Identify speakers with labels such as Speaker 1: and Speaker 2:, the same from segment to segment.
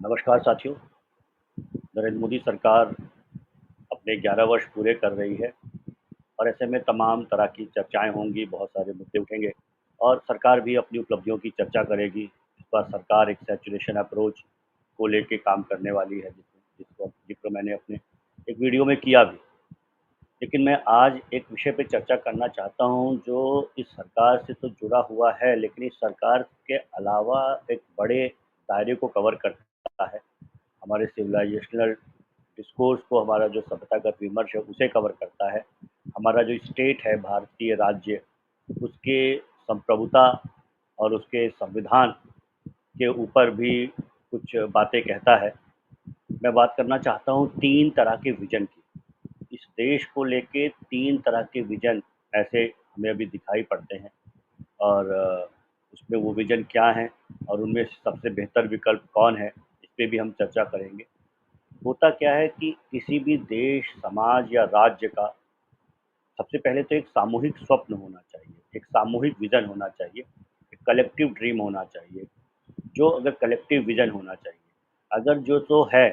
Speaker 1: नमस्कार साथियों। नरेंद्र मोदी सरकार अपने 11 वर्ष पूरे कर रही है और ऐसे में तमाम तरह की चर्चाएं होंगी, बहुत सारे मुद्दे उठेंगे और सरकार भी अपनी उपलब्धियों की चर्चा करेगी। इस बार सरकार एक सैचुरेशन अप्रोच को लेके काम करने वाली है, जिसको जिक्र मैंने अपने एक वीडियो में किया भी। लेकिन मैं आज एक विषय पे चर्चा करना चाहता हूं जो इस सरकार से तो जुड़ा हुआ है, लेकिन इस सरकार के अलावा एक बड़े दायरे को कवर करता है। हमारे सिविलाइजेशनल डिस्कोर्स को, हमारा जो सभ्यतागत विमर्श है उसे कवर करता है। हमारा जो स्टेट है, भारतीय राज्य, उसके संप्रभुता और उसके संविधान के ऊपर भी कुछ बातें कहता है। मैं बात करना चाहता हूँ तीन तरह के विजन की। इस देश को लेके तीन तरह के विजन ऐसे हमें अभी दिखाई पड़ते हैं और उसमें वो विजन क्या हैं और उनमें सबसे बेहतर विकल्प कौन है, इस पे भी हम चर्चा करेंगे। होता क्या है कि किसी भी देश, समाज या राज्य का सबसे पहले तो एक सामूहिक स्वप्न होना चाहिए, एक सामूहिक विजन होना चाहिए, एक कलेक्टिव ड्रीम होना चाहिए। जो अगर कलेक्टिव विजन होना चाहिए, अगर जो तो है।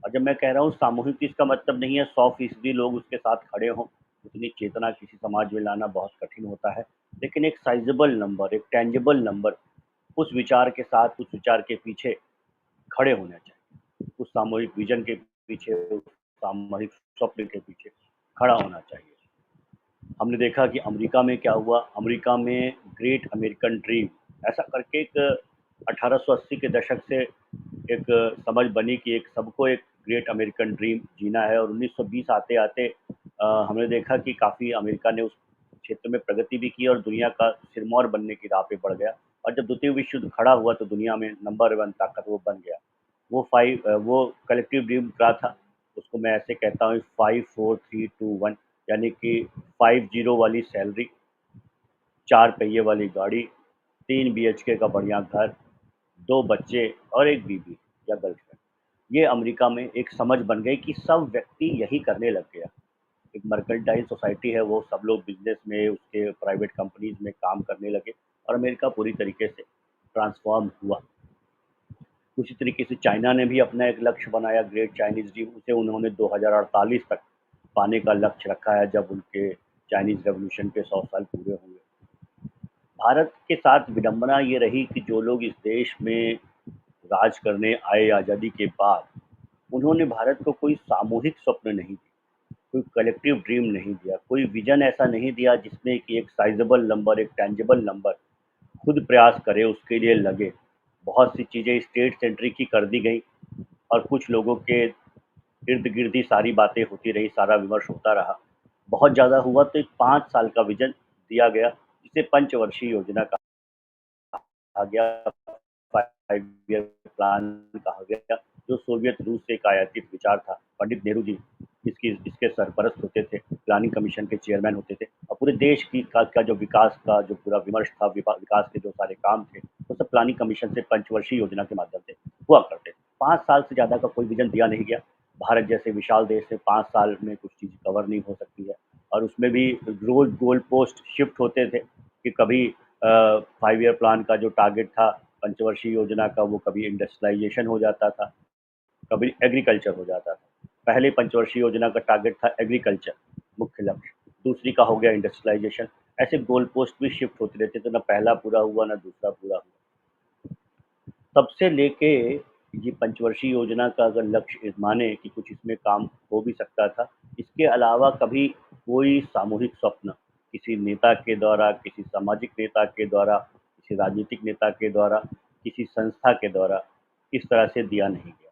Speaker 1: और जब मैं कह रहा हूँ सामूहिक, तो इसका मतलब नहीं है 100% लोग उसके साथ खड़े हों। उतनी चेतना किसी समाज में लाना बहुत कठिन होता है। लेकिन एक साइजेबल नंबर, एक टेंजिबल नंबर उस विचार के साथ, उस विचार के पीछे खड़े होने चाहिए। उस सामूहिक विजन के पीछे, उस सामूहिक स्वप्न के पीछे खड़ा होना चाहिए। हमने देखा कि अमेरिका में क्या हुआ। अमेरिका में ग्रेट अमेरिकन ड्रीम ऐसा करके एक 1880 के दशक से एक समझ बनी कि एक सबको एक ग्रेट अमेरिकन ड्रीम जीना है। और 1920 आते आते हमने देखा कि काफ़ी अमेरिका ने उस क्षेत्र में प्रगति भी की और दुनिया का सिरमौर बनने की राह पे बढ़ गया। और जब द्वितीय विश्व युद्ध खड़ा हुआ तो दुनिया में नंबर वन ताकत वो बन गया। वो कलेक्टिव ड्रीम क्या था, उसको मैं ऐसे कहता हूँ, 5 4 3 2 1। यानी कि 5 0 वाली सैलरी, 4 पहिए वाली गाड़ी, 3 BHK का बढ़िया घर, 2 बच्चे और एक बीवी या गर्लफ्रेंड। ये अमेरिका में एक समझ बन गई कि सब व्यक्ति यही करने लग गया। एक मर्केंटाइल सोसाइटी है, वो सब लोग बिजनेस में, उसके प्राइवेट कंपनीज में काम करने लगे और अमेरिका पूरी तरीके से ट्रांसफॉर्म हुआ। उसी तरीके से चाइना ने भी अपना एक लक्ष्य बनाया, ग्रेट चाइनीज ड्रीम। उसे उन्होंने 2048 तक पाने का लक्ष्य रखा है, जब उनके चाइनीज रेवोल्यूशन के 100 साल पूरे होंगे। भारत के साथ विडंबना ये रही कि जो लोग इस देश में राज करने आए आज़ादी के बाद, उन्होंने भारत को कोई सामूहिक स्वप्न नहीं दिया, कोई कलेक्टिव ड्रीम नहीं दिया, कोई विजन ऐसा नहीं दिया जिसमें कि एक साइजेबल नंबर, एक टेंजिबल नंबर खुद प्रयास करे, उसके लिए लगे। बहुत सी चीज़ें स्टेट सेंट्रिक की कर दी गई और कुछ लोगों के इर्द गिर्द ही सारी बातें होती रही, सारा विमर्श होता रहा। बहुत ज़्यादा हुआ तो एक 5 साल का विजन दिया गया, जिसे पंचवर्षीय योजना कहा गया, 5 ईयर प्लान कहा गया, जो सोवियत रूस से एक आयातित विचार था। पंडित नेहरू जी इसके सरपरस्त होते थे, प्लानिंग कमीशन के चेयरमैन होते थे और पूरे देश का जो विकास का जो पूरा विमर्श था, विकास के जो सारे काम थे, वो सब प्लानिंग कमीशन से पंचवर्षीय योजना के माध्यम से हुआ करते। 5 साल से ज़्यादा का कोई विजन दिया नहीं गया। भारत जैसे विशाल देश से 5 साल में कुछ चीज़ कवर नहीं हो सकती है। और उसमें भी रोज गोल पोस्ट शिफ्ट होते थे कि कभी 5 ईयर प्लान का जो टारगेट था पंचवर्षीय योजना का, वो कभी इंडस्ट्रियलाइजेशन हो जाता था, कभी एग्रीकल्चर हो जाता था। पहले पंचवर्षीय योजना का टारगेट था एग्रीकल्चर, मुख्य लक्ष्य। दूसरी का हो गया इंडस्ट्रियलाइजेशन। ऐसे गोल पोस्ट भी शिफ्ट होते रहते थे, ना पहला पूरा हुआ ना दूसरा पूरा हुआ। तब से लेके ये पंचवर्षीय योजना का अगर लक्ष्य माने कि कुछ इसमें काम हो भी सकता था, इसके अलावा कभी कोई सामूहिक स्वप्न किसी नेता के द्वारा, किसी सामाजिक नेता के द्वारा, किसी राजनीतिक नेता के द्वारा, किसी संस्था के द्वारा इस तरह से दिया नहीं गया।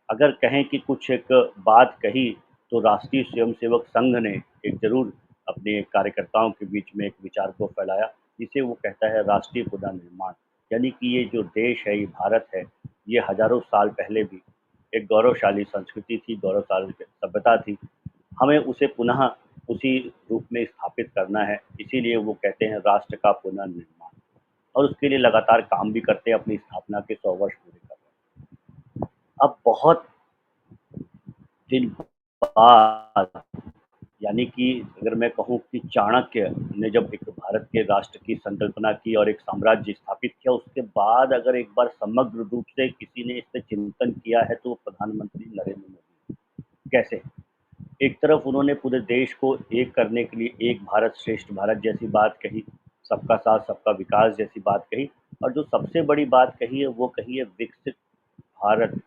Speaker 1: अगर कहें कि कुछ एक बात कही, तो राष्ट्रीय स्वयंसेवक संघ ने एक जरूर अपने कार्यकर्ताओं के बीच में एक विचार को फैलाया, जिसे वो कहता है राष्ट्रीय पुनर्निर्माण। यानी कि ये जो देश है, ये भारत है, ये हजारों साल पहले भी एक गौरवशाली संस्कृति थी, गौरवशाली सभ्यता थी। हमें उसे पुनः उसी रूप में स्थापित करना है। इसीलिए वो कहते हैं राष्ट्र का पुनर्निर्माण, और उसके लिए लगातार काम भी करते हैं, अपनी स्थापना के 100 वर्ष पूरे कर रहे हैं। अब बहुत दिन बाद यानी कि अगर मैं कहूँ कि चाणक्य ने जब एक भारत के राष्ट्र की संकल्पना की और एक साम्राज्य स्थापित किया, उसके बाद अगर एक बार समग्र रूप से किसी ने इस पे चिंतन किया है, तो वो प्रधानमंत्री नरेंद्र मोदी। कैसे? एक तरफ उन्होंने पूरे देश को एक करने के लिए एक भारत श्रेष्ठ भारत जैसी बात कही, सबका साथ सबका विकास जैसी बात कही, और जो सबसे बड़ी बात कही है वो कही है विकसित भारत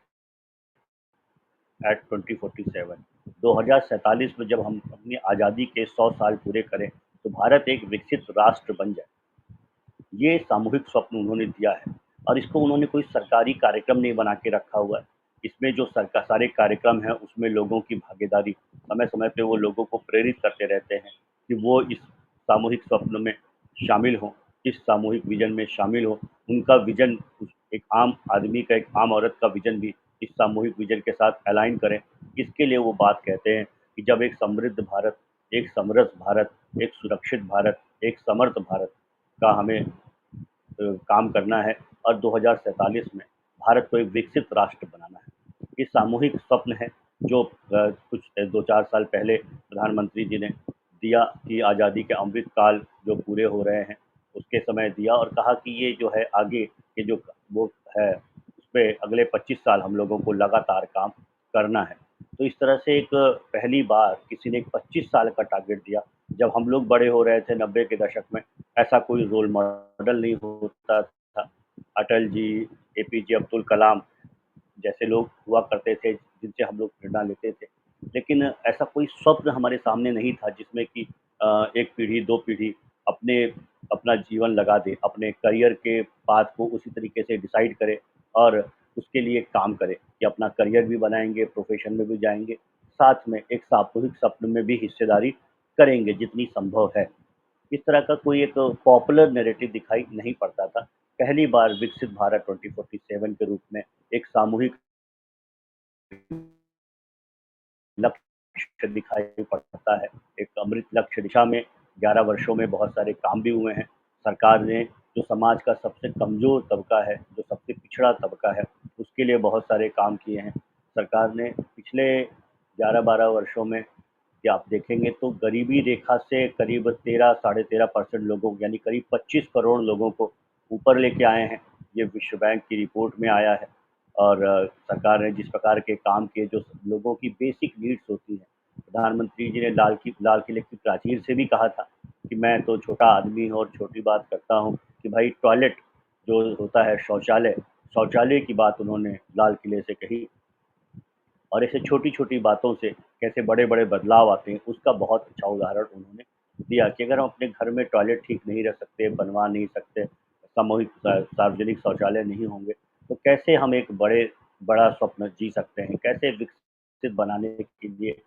Speaker 1: एट 2047। 2047 में जब हम अपनी आज़ादी के 100 साल पूरे करें, तो भारत एक विकसित राष्ट्र बन जाए। ये सामूहिक स्वप्न उन्होंने दिया है, और इसको उन्होंने कोई सरकारी कार्यक्रम नहीं बना के रखा हुआ है। इसमें जो सरकार सारे कार्यक्रम हैं, उसमें लोगों की भागीदारी, समय समय पे वो लोगों को प्रेरित करते रहते हैं कि वो इस सामूहिक स्वप्न में शामिल हों, इस सामूहिक विजन में शामिल हों। उनका विजन एक आम आदमी का, एक आम औरत का विजन भी इस सामूहिक विजन के साथ अलाइन करें। इसके लिए वो बात कहते हैं कि जब एक समृद्ध भारत, एक समरस भारत, एक सुरक्षित भारत, एक समर्थ भारत का हमें काम करना है, और 2047 में भारत को एक विकसित राष्ट्र बनाना है। ये सामूहिक स्वप्न है जो कुछ 2-4 साल पहले प्रधानमंत्री जी ने दिया कि आज़ादी के अमृत काल जो पूरे हो रहे हैं, उसके समय दिया, और कहा कि ये जो है आगे के जो वो है, उस पे अगले 25 साल हम लोगों को लगातार काम करना है। तो इस तरह से एक पहली बार किसी ने एक 25 साल का टारगेट दिया। जब हम लोग बड़े हो रहे थे 90 के दशक में, ऐसा कोई रोल मॉडल नहीं होता था। अटल जी, एपीजे अब्दुल कलाम जैसे लोग हुआ करते थे, जिनसे हम लोग प्रेरणा लेते थे। लेकिन ऐसा कोई स्वप्न हमारे सामने नहीं था जिसमें कि एक पीढ़ी, 2 पीढ़ी अपने अपना जीवन लगा दे, अपने करियर के पाथ को उसी तरीके से डिसाइड करे और उसके लिए काम करे कि अपना करियर भी बनाएँगे, प्रोफ़ेशन में भी जाएँगे, साथ में एक सामूहिक स्वप्न में भी हिस्सेदारी करेंगे जितनी संभव है। इस तरह का कोई एक पॉपुलर नैरेटिव दिखाई नहीं पड़ता था। पहली बार विकसित भारत 2047 के रूप में एक सामूहिक लक्ष्य दिखाई पड़ता है। एक अमृत लक्ष्य दिशा में 11 वर्षों में बहुत सारे काम भी हुए हैं। सरकार ने जो समाज का सबसे कमज़ोर तबका है, जो सबसे पिछड़ा तबका है, उसके लिए बहुत सारे काम किए हैं। सरकार ने पिछले 11-12 वर्षों में, कि आप देखेंगे तो गरीबी रेखा से करीब 13 साढ़े 13% लोगों, यानी करीब 25 करोड़ लोगों को ऊपर लेके आए हैं। ये विश्व बैंक की रिपोर्ट में आया है। और सरकार ने जिस प्रकार के काम किए, जो लोगों की बेसिक नीड्स होती हैं, प्रधानमंत्री जी ने लाल किले की प्राचीर से भी कहा था कि मैं तो छोटा आदमी हूँ और छोटी बात करता हूँ, कि भाई टॉयलेट जो होता है, शौचालय, शौचालय की बात उन्होंने लाल किले से कही। और ऐसे छोटी-छोटी बातों से कैसे बड़े-बड़े बदलाव आते हैं, उसका बहुत अच्छा उदाहरण उन्होंने दिया कि अगर हम अपने घर में टॉयलेट ठीक नहीं रख सकते, बनवा नहीं सकते, सामूहिक सार्वजनिक शौचालय नहीं होंगे, तो कैसे हम एक बड़ा स्वप्न जी सकते हैं, कैसे विकसित बनाने के लिए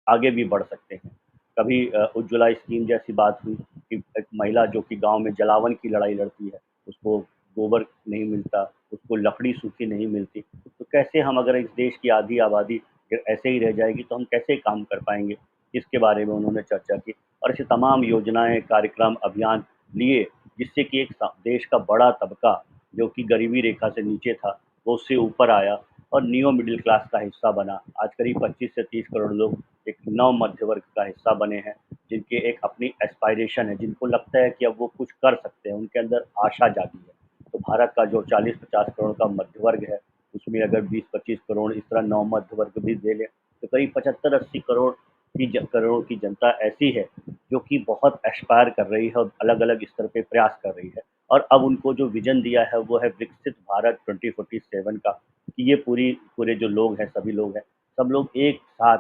Speaker 1: आगे भी बढ़ सकते हैं। कभी उज्ज्वला स्कीम जैसी बात हुई कि एक महिला जो कि गाँव में जलावन की लड़ाई लड़ती है, उसको गोबर नहीं मिलता, उसको लकड़ी सूखी नहीं मिलती, तो कैसे हम, अगर इस देश की आधी आबादी ऐसे ही रह जाएगी, तो हम कैसे काम कर पाएँगे? इसके बारे में उन्होंने चर्चा की, और ऐसे तमाम योजनाएँ, कार्यक्रम, अभियान लिए, जिससे कि एक देश का बड़ा तबका जो कि गरीबी रेखा से नीचे था, वो उससे ऊपर आया और नियो मिडिल क्लास का हिस्सा बना। आज करीब 25 से 30 करोड़ लोग एक नव मध्य वर्ग का हिस्सा बने हैं, जिनके एक अपनी एस्पायरेशन है, जिनको लगता है कि अब वो कुछ कर सकते हैं, उनके अंदर आशा जागी है। तो भारत का जो 40-50 करोड़ का मध्य वर्ग है, उसमें अगर 20-25 करोड़ इस तरह नव मध्य वर्ग भी ले लें, तो करीब 75-80 करोड़ की जनता ऐसी है जो कि बहुत एस्पायर कर रही है और अलग-अलग स्तर पे प्रयास कर रही है। और अब उनको जो विज़न दिया है, वो है विकसित भारत 2047 का, कि ये पूरे जो लोग हैं, सभी लोग हैं, सब लोग एक साथ,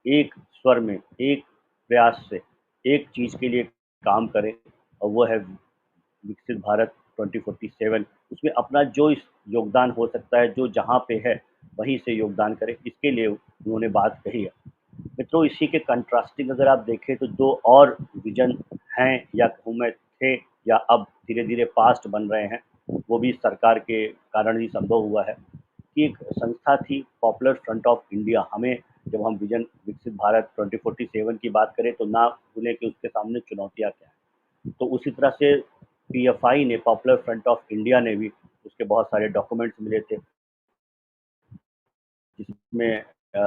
Speaker 1: एक स्वर में, एक प्रयास से, एक चीज़ के लिए काम करें, और वो है विकसित भारत 2047। उसमें अपना जो इस योगदान हो सकता है, जो जहाँ पे है, वहीं से योगदान करें, इसके लिए उन्होंने बात कही है। मित्रों, इसी के कंट्रास्टिंग अगर आप देखें, तो 2 और विज़न हैं, या कहूँ मैं थे, या अब धीरे-धीरे पास्ट बन रहे हैं, वो भी सरकार के कारण ही संभव हुआ है। कि एक संस्था थी पॉपुलर फ्रंट ऑफ इंडिया। हमें, जब हम विजन विकसित भारत 2047 की बात करें, तो ना भूलें कि उसके सामने चुनौतियाँ क्या हैं। तो उसी तरह से पीएफआई ने, पॉपुलर फ्रंट ऑफ इंडिया ने भी, उसके बहुत सारे डॉक्यूमेंट्स मिले थे, जिसमें अ,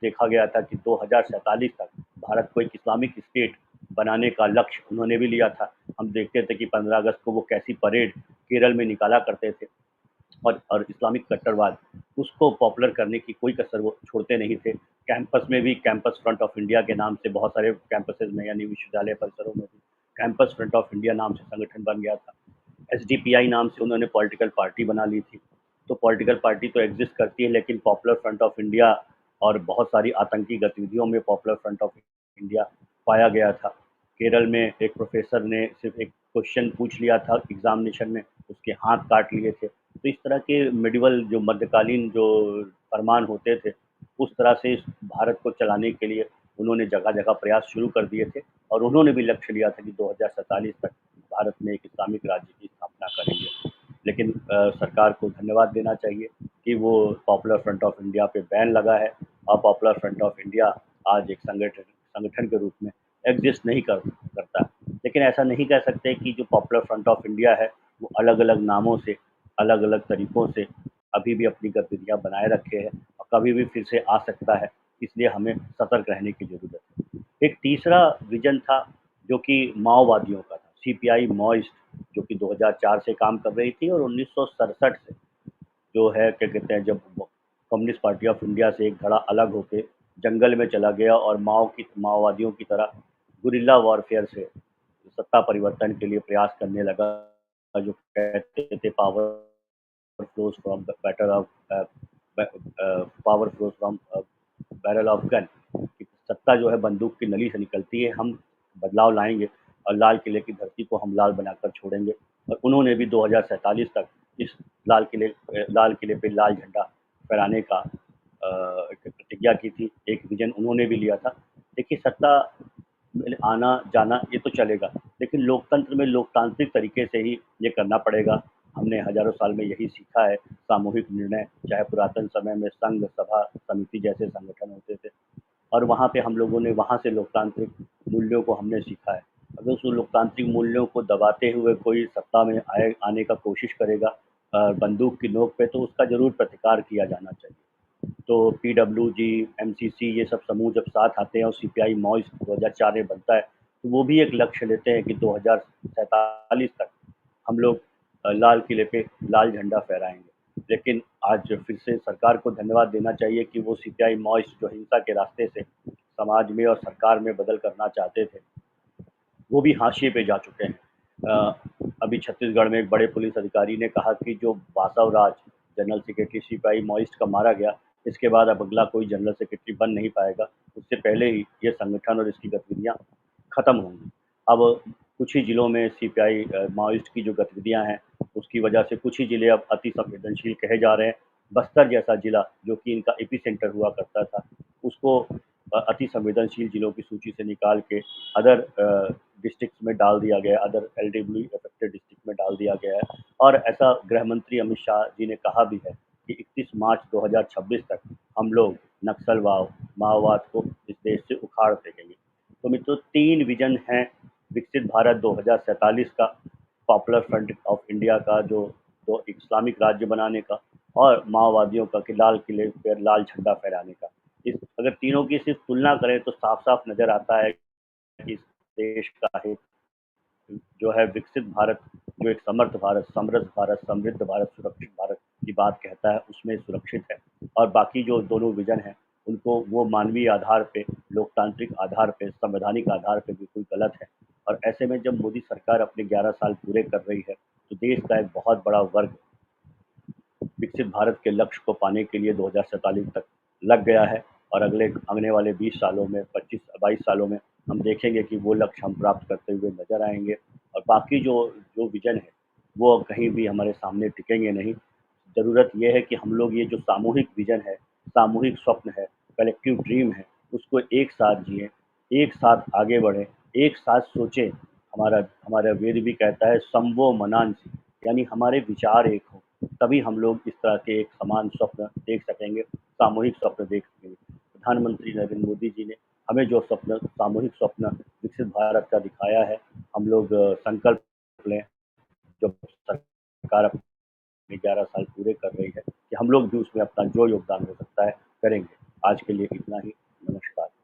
Speaker 1: देखा गया था कि 2047 तक भारत को एक इस्लामिक स्टेट बनाने का लक्ष्य उन्होंने भी लिया था। हम देखते थे कि 15 अगस्त को वो कैसी परेड केरल में निकाला करते थे, और इस्लामिक कट्टरवाद उसको पॉपुलर करने की कोई कसर वो छोड़ते नहीं थे। कैंपस में भी कैंपस फ्रंट ऑफ इंडिया के नाम से बहुत सारे कैंपसेस में, यानी विश्वविद्यालय परिसरों में भी कैंपस फ्रंट ऑफ इंडिया नाम से संगठन बन गया था। एसडीपीआई नाम से उन्होंने पॉलिटिकल पार्टी बना ली थी। तो पॉलिटिकल पार्टी तो एग्जिस्ट करती है, लेकिन पॉपुलर फ्रंट ऑफ इंडिया और बहुत सारी आतंकी गतिविधियों में पॉपुलर फ्रंट ऑफ इंडिया पाया गया था। केरल में एक प्रोफेसर ने सिर्फ एक क्वेश्चन पूछ लिया था एग्जामिनेशन में, उसके हाथ काट लिए थे। तो इस तरह के मिडिवल जो मध्यकालीन जो फरमान होते थे, उस तरह से इस भारत को चलाने के लिए उन्होंने जगह जगह प्रयास शुरू कर दिए थे, और उन्होंने भी लक्ष्य लिया था कि 2047 तक भारत में एक इस्लामिक राज्य की स्थापना करेंगे। लेकिन सरकार को धन्यवाद देना चाहिए कि वो पॉपुलर फ्रंट ऑफ इंडिया पे बैन लगा है, और पॉपुलर फ्रंट ऑफ इंडिया आज एक संगठन संगठन के रूप में एग्जिस्ट नहीं करता। लेकिन ऐसा नहीं कह सकते कि जो पॉपुलर फ्रंट ऑफ इंडिया है वो अलग अलग नामों से, अलग अलग तरीकों से अभी भी अपनी गतिविधियां बनाए रखे है, और कभी भी फिर से आ सकता है। इसलिए हमें सतर्क रहने की जरूरत है। एक तीसरा विजन था जो कि माओवादियों का था, सीपीआई माओइस्ट, जो कि 2004 से काम कर रही थी, और 1967 से जो है क्या कहते हैं, जब कम्युनिस्ट पार्टी ऑफ इंडिया से एक धड़ा अलग होकर जंगल में चला गया और माओवादियों की तरह गुरिल्ला वॉरफेयर से सत्ता परिवर्तन के लिए प्रयास करने लगा। जो कहते थे flows from battle of power flows from barrel of gun, सत्ता जो है बंदूक की नली से निकलती है, हम बदलाव लाएंगे और लाल किले की धरती को हम लाल बनाकर छोड़ेंगे। और उन्होंने भी 2047 तक इस लाल किले पे लाल झंडा फहराने का एक प्रतिज्ञा की थी, एक विजन उन्होंने भी लिया था। देखिए, सत्ता में आना जाना ये तो चलेगा, लेकिन लोकतंत्र में लोकतांत्रिक तरीके से ही ये करना पड़ेगा। हमने हजारों साल में यही सीखा है। सामूहिक निर्णय, चाहे पुरातन समय में संघ सभा समिति जैसे संगठन होते थे, और वहाँ पे हम लोगों ने वहाँ से लोकतांत्रिक मूल्यों को हमने सीखा है। अगर उस लोकतांत्रिक मूल्यों को दबाते हुए कोई सत्ता में आने का कोशिश करेगा बंदूक की नोक पे, तो उसका जरूर प्रतिकार किया जाना चाहिए। तो पीडब्ल्यूजी, एमसीसी, ये सब समूह जब साथ आते हैं और सीपीआई माओइस्ट 2004 में बनता है, तो वो भी एक लक्ष्य लेते हैं कि 2047 तक हम लोग लाल किले पे लाल झंडा फहराएंगे। लेकिन आज फिर से सरकार को धन्यवाद देना चाहिए कि वो सीपीआई माओइस्ट जो हिंसा के रास्ते से समाज में और सरकार में बदल करना चाहते थे, वो भी हाशिए पे जा चुके हैं। अभी छत्तीसगढ़ में एक बड़े पुलिस अधिकारी ने कहा कि जो बासव राज जनरल सेक्रेटरी सिपाही माओइस्ट का मारा गया, इसके बाद अब अगला कोई जनरल सेक्रेटरी बन नहीं पाएगा, उससे पहले ही ये संगठन और इसकी गतिविधियां खत्म होंगी। अब कुछ ही जिलों में सीपीआई माओइस्ट की जो गतिविधियां हैं, उसकी वजह से कुछ ही जिले अब अति संवेदनशील कहे जा रहे हैं। बस्तर जैसा जिला जो कि इनका एपी सेंटर हुआ करता था, उसको अति संवेदनशील जिलों की सूची से निकाल के अदर डिस्ट्रिक्ट्स में डाल दिया गया, अदर एलडब्ल्यू अफेक्टेड डिस्ट्रिक्ट में डाल दिया गया है। और ऐसा गृह मंत्री अमित शाह जी ने कहा भी है कि 31 मार्च 2026 तक हम लोग नक्सलवाद, माओवाद को इस देश से उखाड़ फेंकेंगे। तो मित्रों, 3 विजन हैं विकसित भारत 2047 का, पॉपुलर फ्रंट ऑफ इंडिया का जो जो इस्लामिक राज्य बनाने का, और माओवादियों का कि लाल किले पर लाल झंडा फहराने का। इस अगर तीनों की सिर्फ तुलना करें तो साफ साफ नजर आता है कि इस देश का एक जो है विकसित भारत, जो एक समर्थ भारत, समृद्ध भारत, समृद्ध भारत, सुरक्षित भारत की बात कहता है, उसमें सुरक्षित है। और बाकी जो दोनों विजन हैं, उनको वो मानवीय आधार पे, लोकतांत्रिक आधार पे, संवैधानिक आधार पे बिल्कुल गलत है। और ऐसे में जब मोदी सरकार अपने 11 साल पूरे कर रही है, तो देश का एक बहुत बड़ा वर्ग विकसित भारत के लक्ष्य को पाने के लिए 2047 तक लग गया है। और अगले आने वाले 20 सालों में, 25-22 सालों में हम देखेंगे कि वो लक्ष्य हम प्राप्त करते हुए नजर आएंगे। और बाकी जो जो विजन है वो कहीं भी हमारे सामने टिकेंगे नहीं। ज़रूरत ये है कि हम लोग ये जो सामूहिक विजन है, सामूहिक स्वप्न है, कलेक्टिव ड्रीम है, उसको एक साथ जिए, एक साथ आगे बढ़ें, एक साथ सोचें। हमारा हमारा वेद भी कहता है समवो मनांसि, यानी हमारे विचार एक हों, तभी हम लोग इस तरह के एक समान स्वप्न देख सकेंगे, सामूहिक स्वप्न देख सकेंगे। प्रधानमंत्री नरेंद्र मोदी जी ने हमें जो स्वप्न, सामूहिक स्वप्न विकसित भारत का दिखाया है, हम लोग संकल्प लें, जो सरकार अपने 11 साल पूरे कर रही है, कि हम लोग भी उसमें अपना जो योगदान हो सकता है करेंगे। आज के लिए इतना ही। नमस्कार।